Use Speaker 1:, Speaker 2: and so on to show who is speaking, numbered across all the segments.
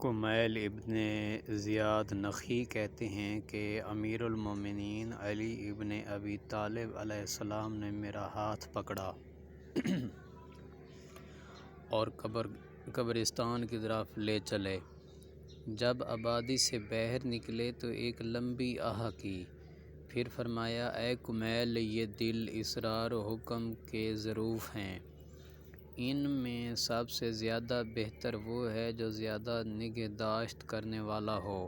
Speaker 1: کمیل ابن زیاد نخعی کہتے ہیں کہ امیر المومنین علی ابن ابی طالب علیہ السلام نے میرا ہاتھ پکڑا اور قبرستان کی طرف لے چلے۔ جب آبادی سے باہر نکلے تو ایک لمبی آہ کی، پھر فرمایا، اے کمیل، یہ دل اسرار و حکم کے ظروف ہیں، ان میں سب سے زیادہ بہتر وہ ہے جو زیادہ نگہداشت کرنے والا ہو،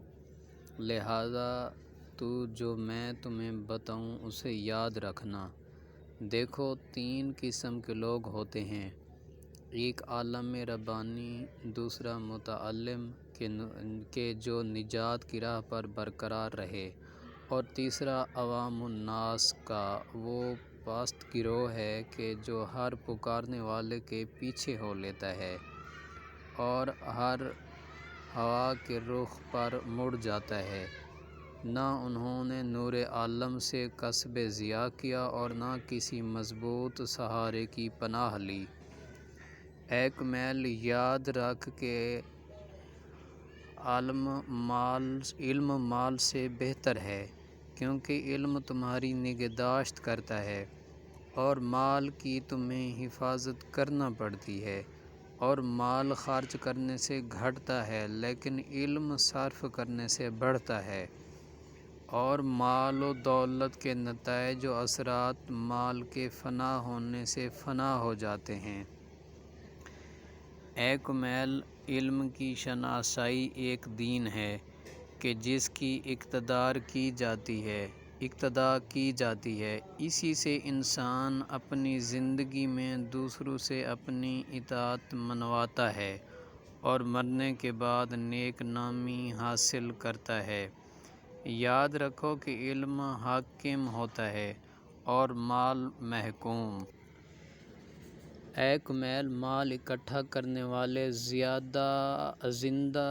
Speaker 1: لہذا تو جو میں تمہیں بتاؤں اسے یاد رکھنا۔ دیکھو، 3 قسم کے لوگ ہوتے ہیں، ایک عالم ربانی، دوسرا متعلم کہ جو نجات کی راہ پر برقرار رہے، اور تیسرا عوام الناس کا وہ پست گروہ ہے کہ جو ہر پکارنے والے کے پیچھے ہو لیتا ہے اور ہر ہوا کے رخ پر مڑ جاتا ہے۔ نہ انہوں نے نور عالم سے کسب ضیاء کیا اور نہ کسی مضبوط سہارے کی پناہ لی۔ اے کمیل، یاد رکھ کہ علم مال سے بہتر ہے، کیونکہ علم تمہاری نگہداشت کرتا ہے، اور مال کی تمہیں حفاظت کرنا پڑتی ہے، اور مال خرچ کرنے سے گھٹتا ہے لیکن علم صرف کرنے سے بڑھتا ہے، اور مال و دولت کے نتائج و اثرات مال کے فنا ہونے سے فنا ہو جاتے ہیں۔ اے کمیل، علم کی شناسائی ایک دین ہے کہ جس کی اقتدا کی جاتی ہے، اسی سے انسان اپنی زندگی میں دوسروں سے اپنی اطاعت منواتا ہے اور مرنے کے بعد نیک نامی حاصل کرتا ہے۔ یاد رکھو کہ علم حاکم ہوتا ہے اور مال محکوم۔ اے کمیل، مال اکٹھا کرنے والے زندہ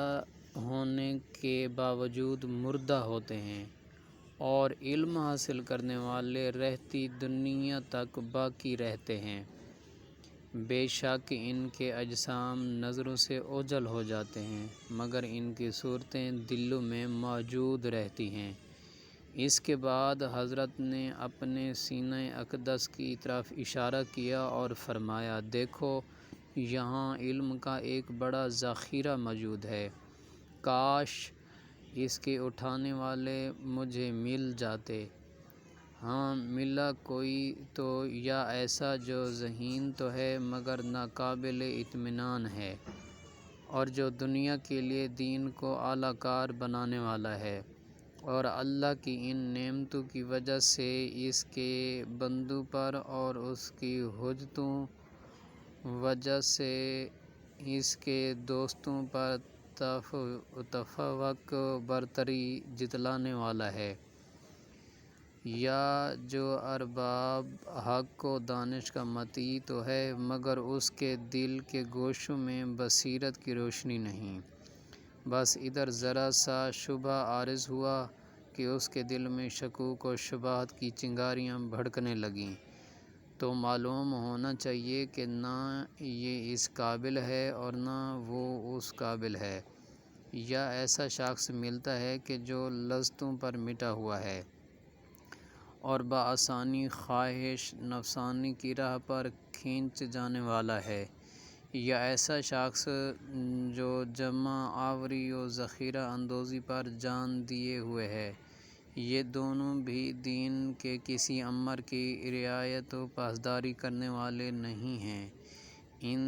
Speaker 1: ہونے کے باوجود مردہ ہوتے ہیں، اور علم حاصل کرنے والے رہتی دنیا تک باقی رہتے ہیں۔ بے شک ان کے اجسام نظروں سے اوجھل ہو جاتے ہیں، مگر ان کی صورتیں دلوں میں موجود رہتی ہیں۔ اس کے بعد حضرت نے اپنے سینہ اقدس کی طرف اشارہ کیا اور فرمایا، دیکھو، یہاں علم کا ایک بڑا ذخیرہ موجود ہے، کاش اس کے اٹھانے والے مجھے مل جاتے۔ ہاں، ملا کوئی تو یا ایسا جو ذہین تو ہے مگر ناقابل اطمینان ہے، اور جو دنیا کے لیے دین کو اعلیٰ کار بنانے والا ہے، اور اللہ کی ان نعمتوں کی وجہ سے اس کے بندوں پر اور اس کی حجتوں وجہ سے اس کے دوستوں پر تفوق برتری جتلانے والا ہے، یا جو ارباب حق و دانش کا مطیع تو ہے مگر اس کے دل کے گوشوں میں بصیرت کی روشنی نہیں۔ بس ادھر ذرا سا شبہ عارض ہوا کہ اس کے دل میں شکوک و شبہات کی چنگاریاں بھڑکنے لگیں، تو معلوم ہونا چاہیے کہ نہ یہ اس قابل ہے اور نہ وہ اس قابل ہے، یا ایسا شخص ملتا ہے کہ جو لذتوں پر مٹا ہوا ہے اور بآسانی خواہش نفسانی کی راہ پر کھینچ جانے والا ہے، یا ایسا شخص جو جمع آوری و ذخیرہ اندوزی پر جان دیے ہوئے ہے۔ یہ دونوں بھی دین کے کسی امر کی رعایت و پاسداری کرنے والے نہیں ہیں، ان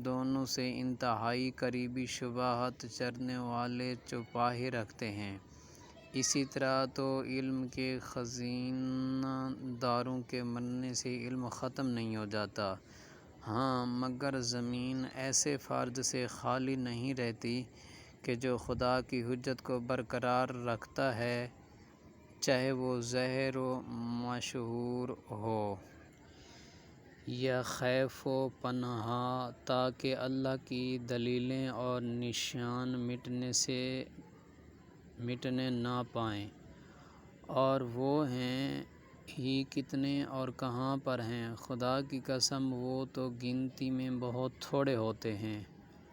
Speaker 1: دونوں سے انتہائی قریبی شبہات چرنے والے چوپاہے رکھتے ہیں۔ اسی طرح تو علم کے خزینہ داروں کے مرنے سے علم ختم نہیں ہو جاتا، ہاں، مگر زمین ایسے فرد سے خالی نہیں رہتی کہ جو خدا کی حجت کو برقرار رکھتا ہے، چاہے وہ ظاہر و مشہور ہو یا خفی و پنہاں، تاکہ اللہ کی دلیلیں اور نشان مٹنے نہ پائیں، اور وہ ہیں ہی کتنے اور کہاں پر ہیں۔ خدا کی قسم، وہ تو گنتی میں بہت تھوڑے ہوتے ہیں،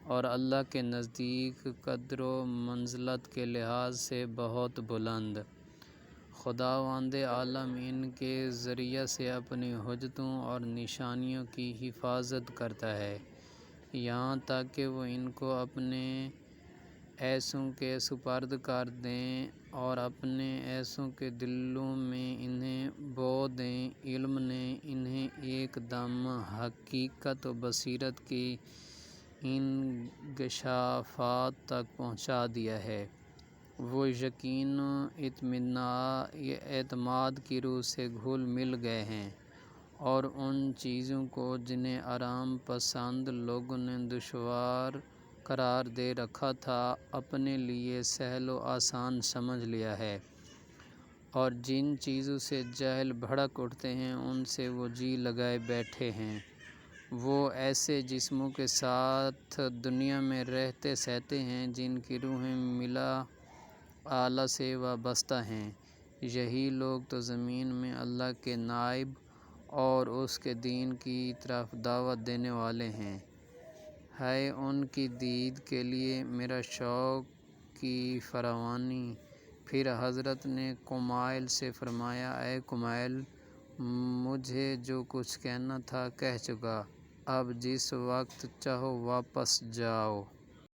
Speaker 1: اور اللہ کے نزدیک قدر و منزلت کے لحاظ سے بہت بلند۔ خداوند عالم ان کے ذریعہ سے اپنی حجتوں اور نشانیوں کی حفاظت کرتا ہے، یہاں تک کہ وہ ان کو اپنے ایسوں کے سپرد کر دیں اور اپنے ایسوں کے دلوں میں انہیں بو دیں۔ علم نے انہیں ایک دم حقیقت و بصیرت کی انکشافات تک پہنچا دیا ہے۔ وہ یقین و اعتماد کی روح سے گھل مل گئے ہیں اور ان چیزوں کو جنہیں آرام پسند لوگوں نے دشوار قرار دے رکھا تھا اپنے لیے سہل و آسان سمجھ لیا ہے، اور جن چیزوں سے جاہل بھڑک اٹھتے ہیں ان سے وہ جی لگائے بیٹھے ہیں۔ وہ ایسے جسموں کے ساتھ دنیا میں رہتے سہتے ہیں جن کی روحیں ملا اعلیٰ سے وابستہ ہیں۔ یہی لوگ تو زمین میں اللہ کے نائب اور اس کے دین کی طرف دعوت دینے والے ہیں۔ ہے ان کی دید کے لیے میرا شوق کی فراوانی۔ پھر حضرت نے کمائل سے فرمایا، اے کمائل، مجھے جو کچھ کہنا تھا کہہ چکا، اب جس وقت چاہو واپس جاؤ۔